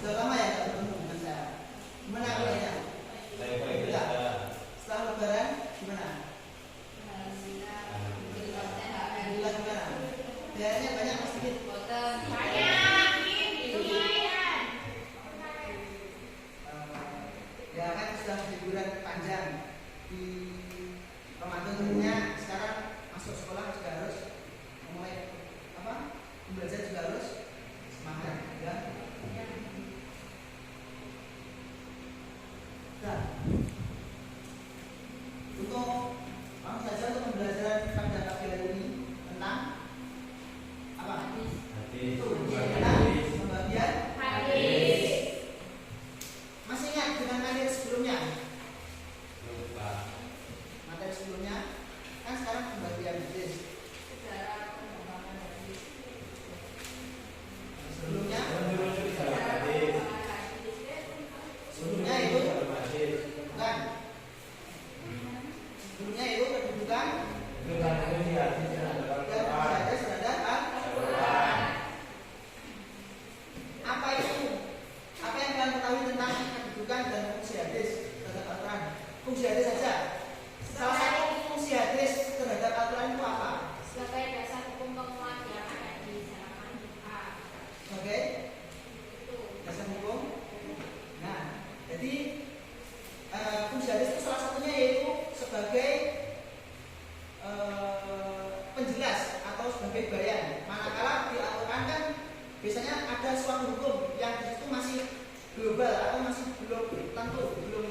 Sudah lama ya nggak bertemu dengan saya. Gimana kabarnya? Baik. Setelah Lebaran gimana? Alhamdulillah gimana? Bayarnya banyak atau sedikit? Ya kan sudah liburan panjang di Ramadan tentunya sekarang masuk sekolah juga harus mulai belajar juga harus semangat ya. Nah, untuk langsung saja untuk pembelajaran pada pagi hari ini tentang apa? Hadis. Tentang pembagian hadis. Masih ingat dengan materi sebelumnya? Materi sebelumnya kan sekarang pembagian hadis. Sebelumnya itu bukan. Sebelumnya itu kedudukan dan hadis terhadap Al-Quran. Apa itu? Apa yang kalian ketahui tentang kedudukan dan fungsi hadis terhadap Al-Quran? Fungsi hadis saja. Salah satu fungsi hadis terhadap Al-Quran itu apa? Sebagai dasar hukum penguat yang ada di halaman A. Sebagai dasar hukum. Nah, jadi fungsi hadis itu salah satunya yaitu sebagai penjelas atau sebagai bayan. Manakala di Al-Quran kan biasanya ada suatu hukum yang di situ masih global atau masih belum tentu, belum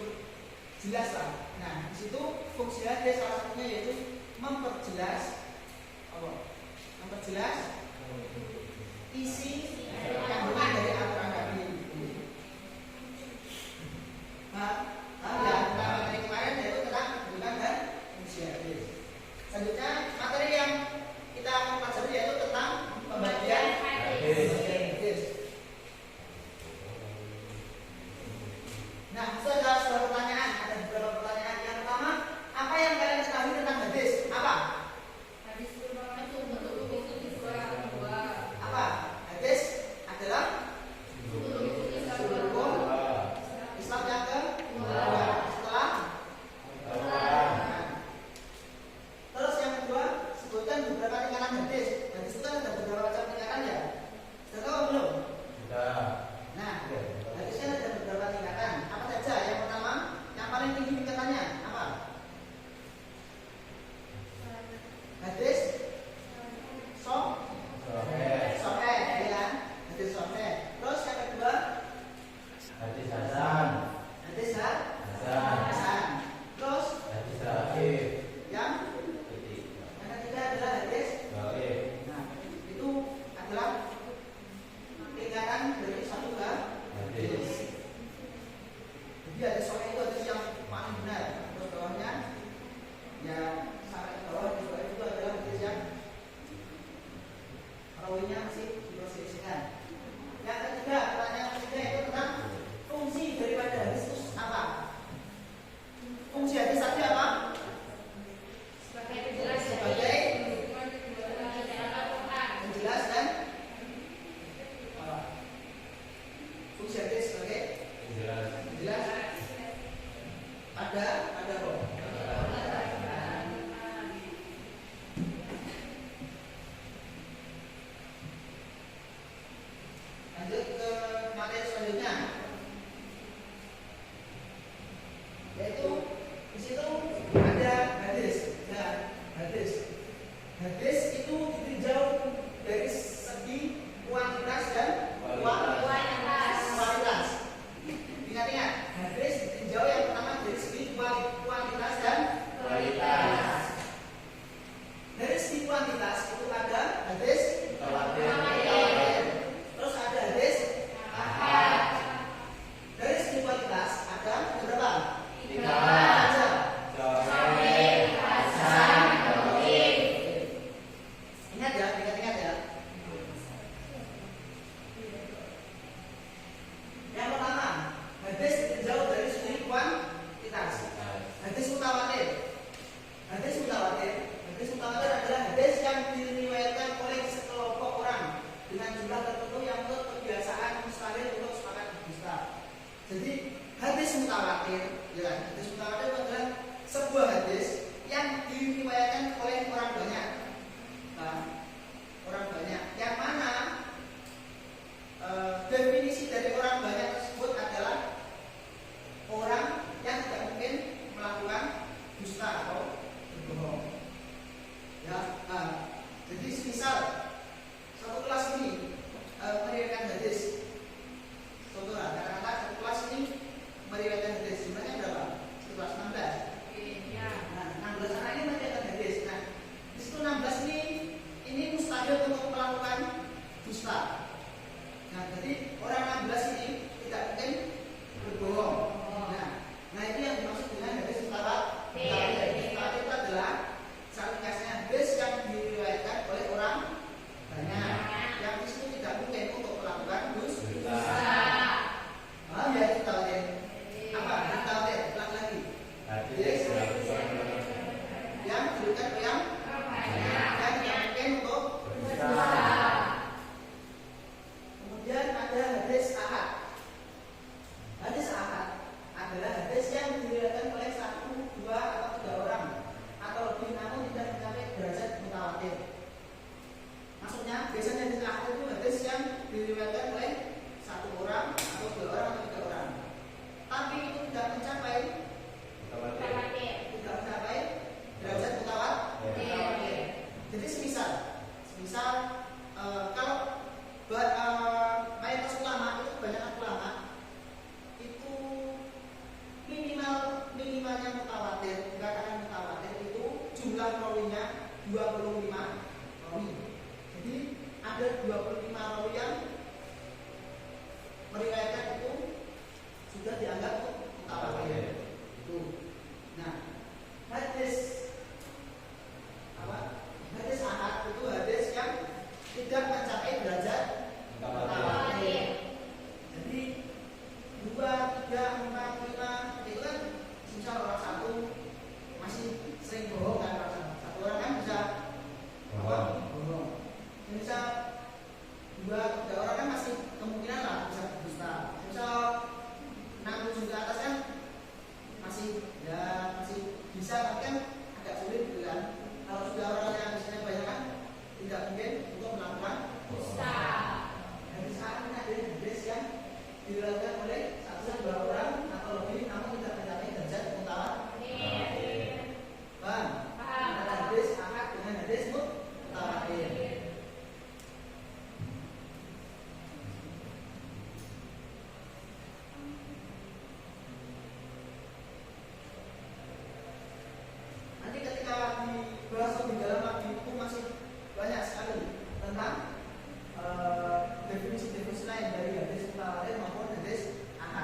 jelas lah. Nah, di situ fungsi hadis salah satunya yaitu memperjelas isi kandungan dari Al-Quran tadi. Nah, materi kemarin yaitu tentang kedudukan dan fungsi hadis. Selanjutnya materi yang kita akan pelajari yaitu tentang pembagian hadis. Nah, setelah pertanyaan, ada beberapa pertanyaan. Yang pertama, apa yang kalian ketahui tentang hadis? Apa? Hadis merupakan bentuk apa? Hadis adalah mutawatir, ya kan? Hadis mutawatir itu adalah sebuah hadis yang diriwayatkan oleh orang banyak. Nah, orang banyak. Yang mana definisi dari orang banyak tersebut adalah orang yang tidak mungkin melakukan dusta atau berbohong. Ya, jadi misal satu kelas ini meriwayatkan hadis. Contohnya, katakanlah satu kelas ini meriwayatkan hadis. Jumlahnya berapa? Satu kelas 16. Nah, 16 anak ini meriwayatkan hadis. Nah, di situ 16 ini mustahil untuk melakukan dusta. Nah, jadi orang 16 ini tidak mungkin berbohong. Nah, itu yang dimaksud dengan hadis mutawatir. Mutawatir itu adalah saringkasnya hadis yang diriwayatkan oleh orang banyak, yang itu tidak mungkin untuk melakukan dusta. Ya itu mutawatir. Apa? Mutawatir. Ulang lagi. Hadis yang diriwayatkan oleh yang banyak, yang tidak mungkin untuk dusta. Kemudian ada hadis ahad. Hadis ahad adalah hadis yang diriwayatkan oleh 1, 2 atau 3 orang atau lebih, namun tidak mencapai derajat mutawatir. Maksudnya biasanya hadis ahad itu hadis yang diriwayatkan oleh 1 orang atau 2 orang atau 3 orang, tapi itu tidak mencapai derajat mutawatir. Jadi semisal kalau mayoritas ulama itu, kebanyakan ulama itu minimalnya mutawatir, dikatakan mutawatir itu jumlah rawinya 25 rawi. Jadi ada 25 rawi yang meriwayatkan itu sudah dianggap mutawatir. Itu. Nah, hadis ahad itu hadis yang tidak mencapai derajat mutawatir. Jadi 2, 3, 4, 5 itu kan misal orang satu masih sering bohong kan, satu orang kan bisa bohong. Misal 2, 3 orang kan masih kemungkinan lah bisa dusta. Misal 60 ke atas kan masih bisa, tapi kan agak sulit gitu kan. Kalau sudah orang yang misalnya banyak kan tidak mungkin untuk melakukan dusta. Hadis ahad ini adalah hadis yang diriwayatkan oleh 1, 2 orang atau lebih, namun tidak mencapai derajat mutawatir. Paham? Ada hadis ahad dengan hadis mutawatir. Nanti ketika dibahas lebih dalam lagi itu masih banyak sekali tentang definisi-definisi lain dari hadis mutawatir maupun hadis ahad.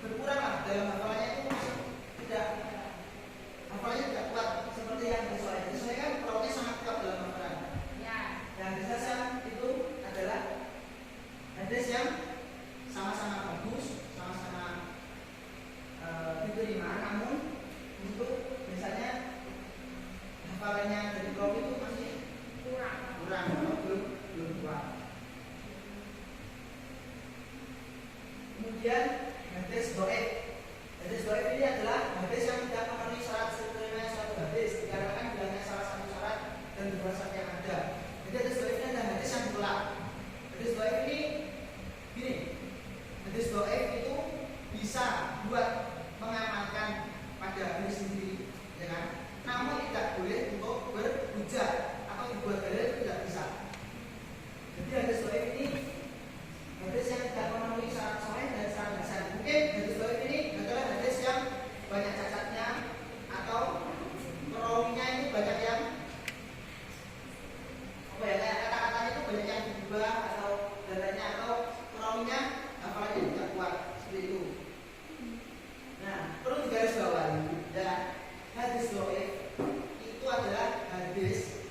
berkurang lah dalam hafalannya itu tidak hafalannya tidak kuat seperti yang sesuai. Sesuai kan perawinya sangat kuat dalam hafalan. Ya. Yang Hasan itu adalah hadis yang sama-sama bagus, sama-sama diterima, namun untuk misalnya hafalannya dari perawi itu masih kurang atau belum kuat. Kemudian hadis dhaif. Hadis dhaif ini adalah hadis yang tidak memenuhi syarat diterimanya suatu hadis dikarenakan bilangnya salah satu syarat dan berdasar yang ada. Jadi hadis dhaif ini adalah hadis yang ditolak. Hadis dhaif ini gini. Hadis dhaif itu bisa buat mengamalkan pada diri sendiri, ya kan? Namun tidak boleh untuk berhujjah atau dibuat dalil, tidak bisa. Jadi hadis dhaif ini hadis yang tidak memenuhi syarat sahih dan syarat hasan. Mungkin hadis dhaif ini adalah hadis yang banyak cacatnya atau perawinya itu banyak yang apa ya, kayak kata-katanya itu banyak yang diubah atau dalilnya atau perawinya hafalannya tidak kuat seperti itu. Nah, perlu digarisbawahi ya, hadis dhaif itu adalah hadis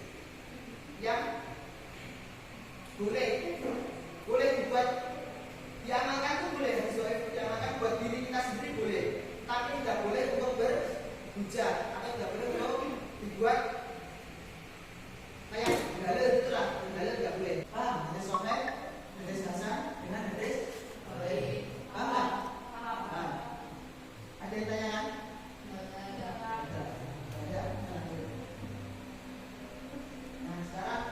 yang boleh dibuat diamalkan, itu boleh hadis dhaif diamalkan buat diri kita sendiri boleh, tapi tidak boleh untuk berhujjah atau tidak boleh untuk dibuat kayak dalil itulah, dalil tidak boleh. Paham? Hadis sahih, hadis hasan dengan hadis dhaif. Paham? Paham. Ada yang tanya? Ada. Nah, sekarang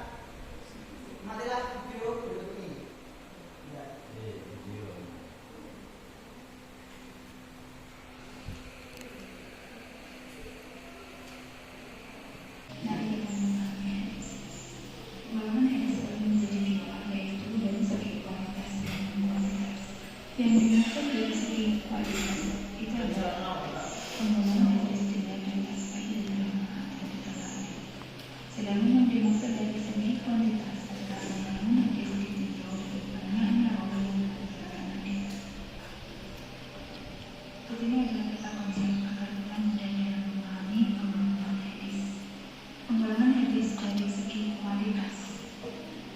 matilah video berikut ini. Ya. Yang dimaksud dari segi kualitas itu adalah penggunaan hadis dengan aspek diterima atau ditolak. Sedangkan yang dimaksud dari segi kualitas adalah penggunaan hadis ditinjau dari pandangan rawi yang menggunakan hadis. Ini adalah kita konsep agar kita mudah dalam memahami pengembangan hadis. Pengembangan hadis dari segi kualitas.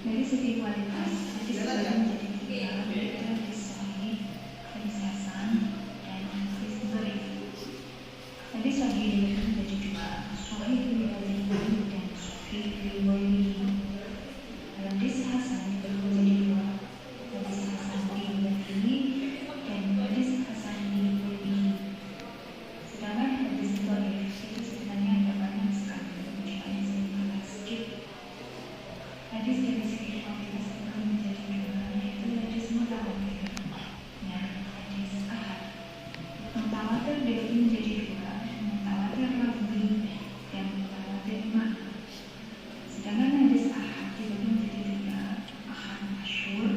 Dari segi kualitas, hadis dapat menjadi tiga, yaitu hadis sahih, hadis hasan, dan hadis dhaif. Hadis sahih dibagi menjadi dua, sahih riwayat dan sahih riwayat. Hadis hasan dibagi menjadi dua, hadis hasan riwayat dan hadis hasan riwayat. Sedangkan hadis dhaif itu sebenarnya ada banyak sekali, kecuali saya akan skip. Hadis dari segi kualitas dibagi menjadi dua, yaitu hadis mutawatir dan hadis ahad. Mutawatir dibagi menjadi dua, mutawatir lafzi dan mutawatir makna. Sedangkan hadis ahad dibagi menjadi tiga, ahad masyhur,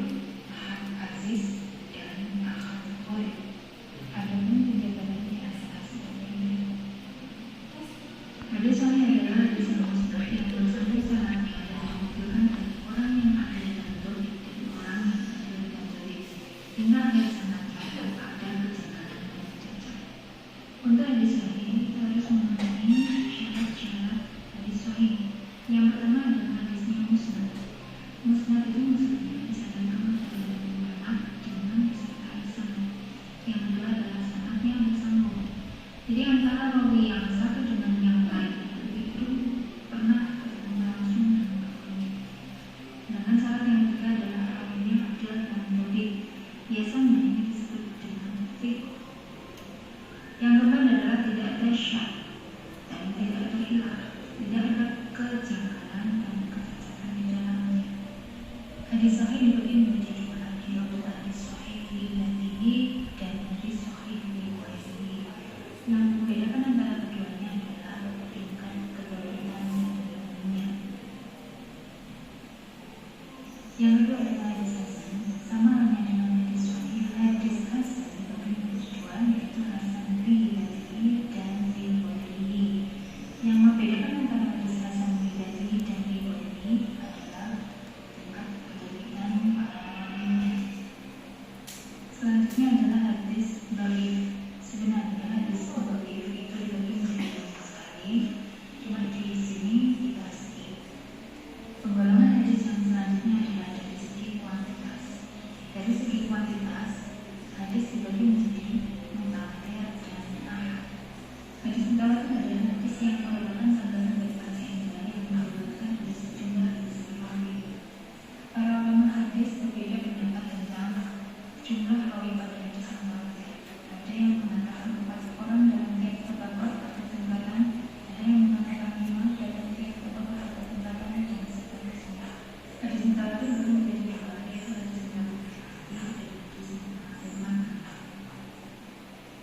ahad aziz, dan ahad gharib. Adapun penjelasan di atas seperti ini. Hadis sahih adalah hadis yang mustahil yang sampai sangat dan orang yang adil dan dhaif dan orang yang adil dan dhaif hingga akhir sanad terhadap ada kejanggalan dan cacat. Untuk hadis sahih kita harus memenuhi syarat-syarat hadis sahih. Yang pertama adalah hadisnya musnad. Musnad itu maksudnya disandingkan pada ulama dengan disertai sanad. Yang kedua adalah sanadnya bersambung. Jadi antara rawi yang satu dengan yang lain itu pernah ketemu langsung dengan rawi. Sedangkan syarat yang ketiga adalah rawinya adil dan dhaif. Biasanya ini disebut dengan fiqh. Yang keempat adalah tidak ada syak dan tidak ada hilaf, tidak ada kejanggalan dan kecacatan di dalamnya. Hadis sahih dibagi menjadi dua, yaitu hadis sahih riwayat dan hadis sahih riwayat. Yang membedakan antara keduanya adalah tingkat kebaikan dan kebenarannya. Yang kedua adalah hadis hasan, sama halnya dengan hadis sahih. Hadis hasan dibagi menjadi dua, yaitu hasan riwayat dan riwayat.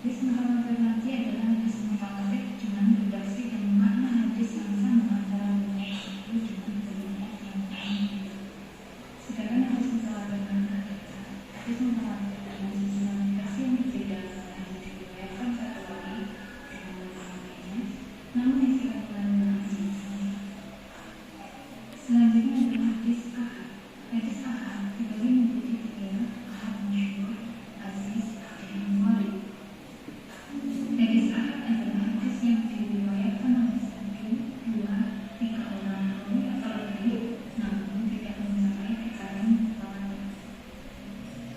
Hadis mutawatiraji adalah hadis mutawatir dengan redaksi dan makna hadis yang sama antara dunia satu dengan dunia yang lain. Sedangkan hadis mutawatir dengan hadis mutawatir dengan sejumlah redaksi yang berbeda yang diriwayatkan satu wali dengan yang lainnya, namun isi aturannya masih sama. Selanjutnya adalah hadis ahad. Hadis ahad dibagi menjadi tiga: ahad masyhur, aziz, dan wali. Hadis ahad adalah hadis yang diriwayatkan oleh satu, dua, tiga orang rawi atau lebih, namun tidak mencapai takaran wali.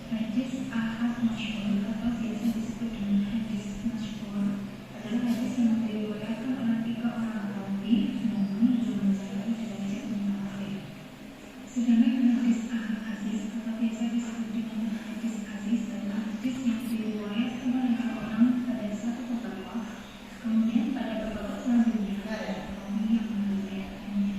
Hadis ahad masyhur atau biasa disebut dengan hadis masyhur adalah hadis yang diriwayatkan oleh tiga orang rawi, namun belum mencapai derajat mutawatir. Sedangkan hadis ahad aziz atau biasa disebut dengan hadis aziz adalah hadis yang diriwayatkan oleh seorang pada satu tokoh, kemudian pada tokoh selanjutnya ada rawi yang meriwayatkannya.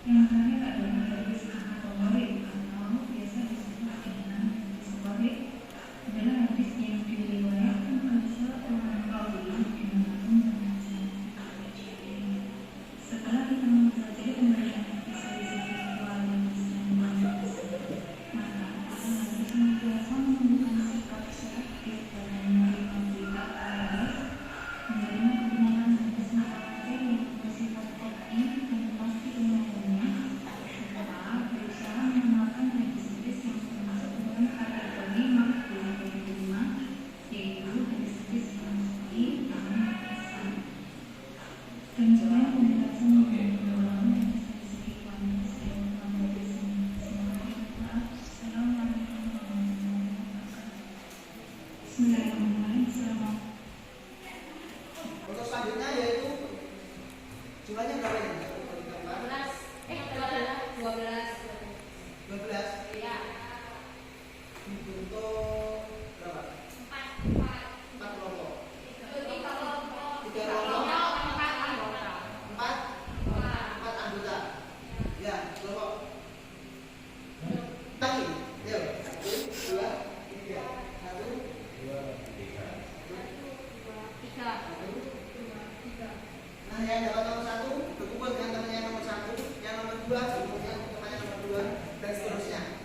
Yang terakhir adalah hadis ahad wali atau biasa disebut dengan hadis wali adalah hadis yang diriwayatkan oleh seorang rawi dimanapun berada. Setelah kita mempelajari pemberian hadis dari sisi wali dan wali tersebut, maka kita harus senantiasa menunjukkan sikap selektif dalam menerima berita hadis, menerima kebenaran hadis mutawatir yang bersifat qat'i dan pasti umumnya, serta berusaha mengenalkan hadis-hadis yang termasuk dalam kategori maqbul dan diterima, yaitu hadis-hadis yang sahih dan hasan. Demikian penjelasan mengenai golongan hadis dari segi kualitas dan kuantitas. Assalamualaikum warahmatullahi wabarakatuh. Bismillahirrahmanirrahim. Assalamualaikum. Untuk selanjutnya yaitu jumlahnya berapa ini? 12. Iya. Dibentuk berapa? 4 kelompok. 3 kelompok, 4 anggota. Ya, kelompok. Lagi. Yuk. 1, 2, 3. 1, 2, 3. 1. Nah, yang dapat nomor 1 berkumpul dengan temannya nomor 1, yang nomor 2 berkumpul dengan temannya nomor 2, dan seterusnya.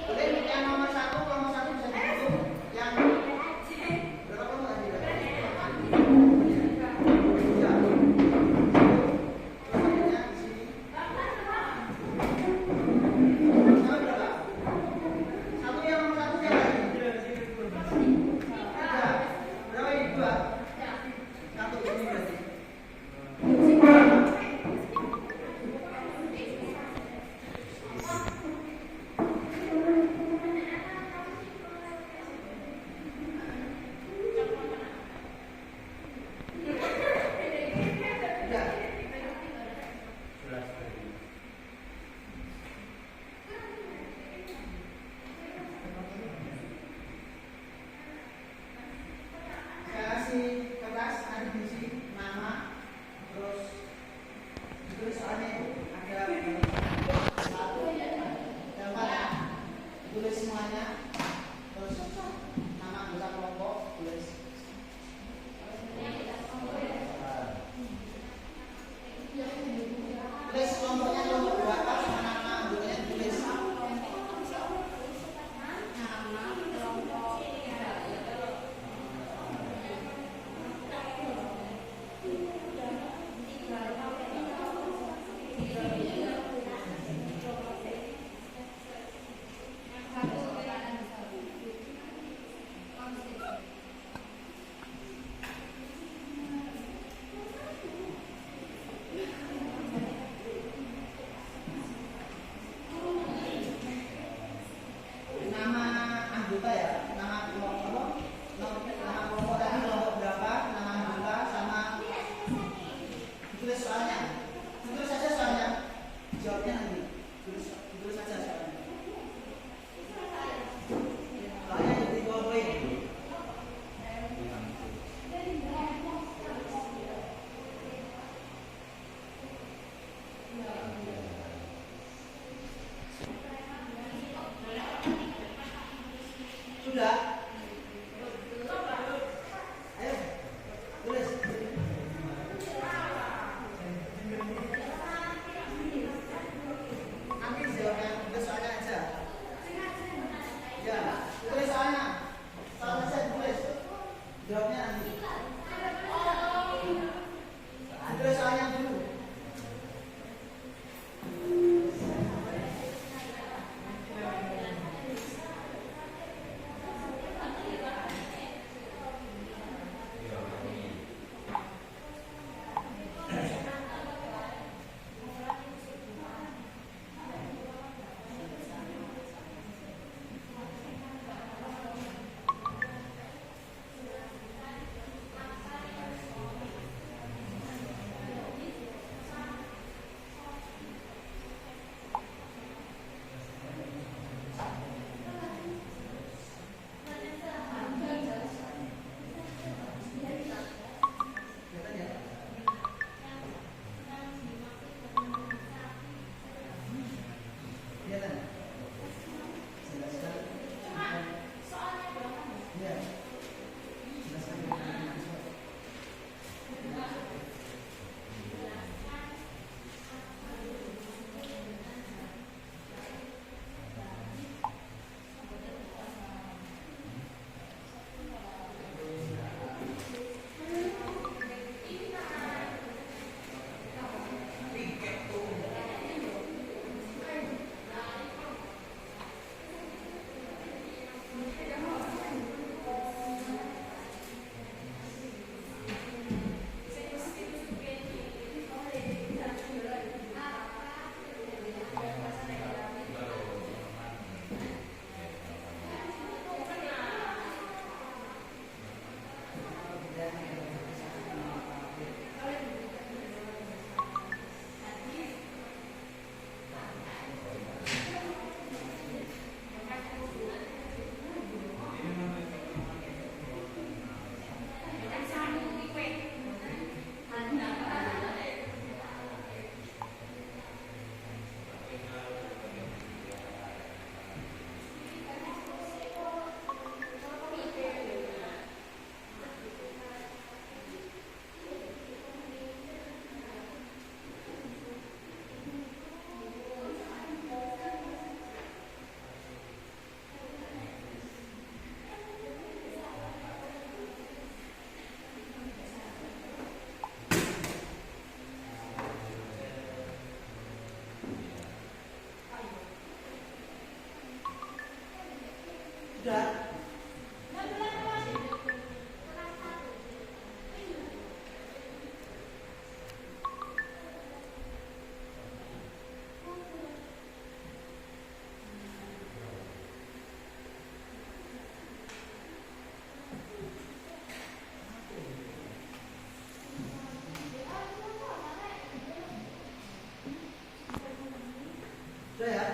Boleh yang nomor 1 bisa dihitung, yang berapa kelompok tadi? Ya. Selanjutnya di sini. Sama berapa? 1 yang nomor 1 siapa lagi? 3. Berapa ini? 2. 1 ini berarti. Ya. Saya kasih kertas, ada diisi nama, terus ditulis soalnya itu ada 1, dan 4 ya. Tulis semuanya, terus nama anggota kelompok tulis. Tulis kelompoknya kelompok berapa, sama nama anggotanya tulis. Tulis soalnya. Soalnya saya tulis. Jawabnya nanti. Tulis soalnya dulu. Sudah. Sudah ya?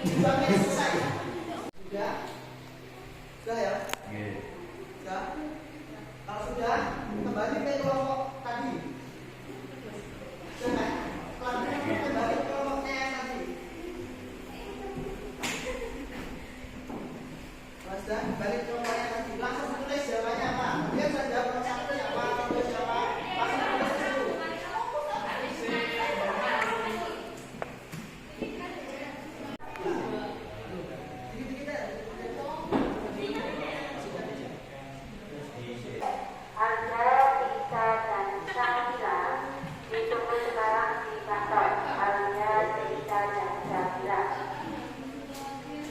Jumlahnya selesai. Sudah? Sudah ya? Sudah? Kalau sudah, kembali ke kelompok tadi. Sudah kan? Kembali ke kelompoknya yang tadi. Kalau sudah, kembali ke kelompoknya yang tadi. Langsung tulis jawabannya apa? Dia sudah jawab nomor 1 siapa, nomor 2 siapa. Langsung tulis dulu.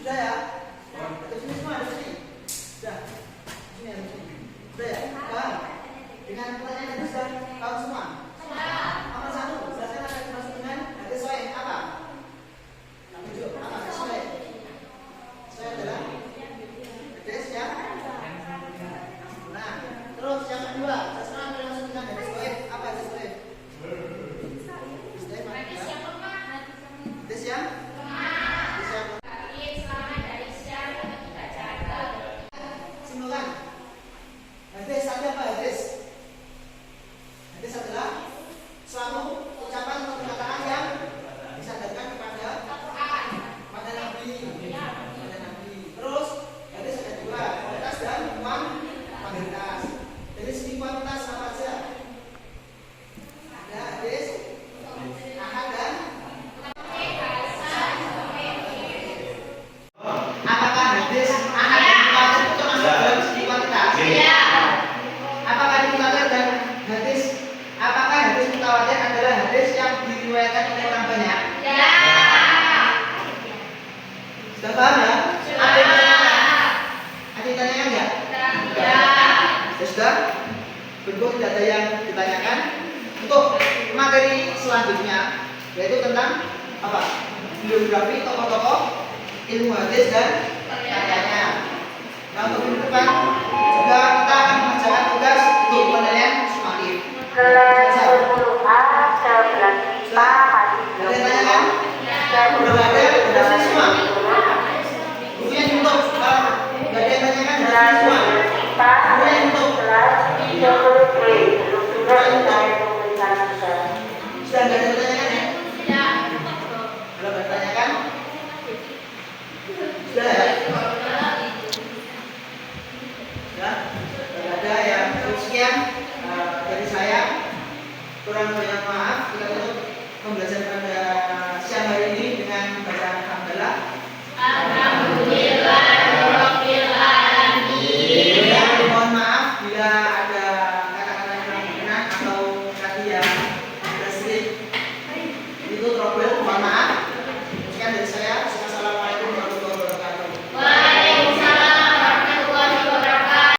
Sudah ya? Di sini semua, di sini. Sudah. Di sini, di sini. Sudah ya? Paham? Dengan pertanyaan tadi sudah tahu semua? Nomor 1, jelaskan apa yang dimaksud dengan hadis sahih apa? Tujuh, apa hadis sahih? Sahih adalah hadis yang nah, terus yang kedua, jelaskan apa yang dimaksud dengan hadis sahih apa hadis sahih? Hadis yang Simpulkan. Hadis ada apa hadis? Hadis adalah suatu ucapan atau perkataan yang disandarkan kepada Nabi. Pada Nabi. Terus hadis ada dua, kualitas dan kuantitas. Dari segi kuantitas apa saja? Ada hadis ahad dan apakah hadis ahad dan mutawatir itu termasuk dalam segi kuantitas? Iya. Apakah mutawatir dan hadis mutawatir adalah hadis yang diriwayatkan oleh orang banyak? Iya. Sudah paham ya? Ada yang ditanyakan? Ada yang ditanyakan nggak? Iya. Ya sudah. Berhubung tidak ada yang ditanyakan, untuk materi selanjutnya yaitu tentang apa? Biografi tokoh-tokoh ilmu hadis dan karyanya. Nah, untuk minggu depan juga kita akan mengerjakan tugas untuk penilaian sumatif. Kelas 10A, 11IPA, hadis Ada yang tanyakan? Udah ada? Udah selesai semua? Bukunya ditutup. Kalau nggak ada yang tanyakan, udah selesai semua. IPA, Bukunya ditutup. kelas 30B, belum sudah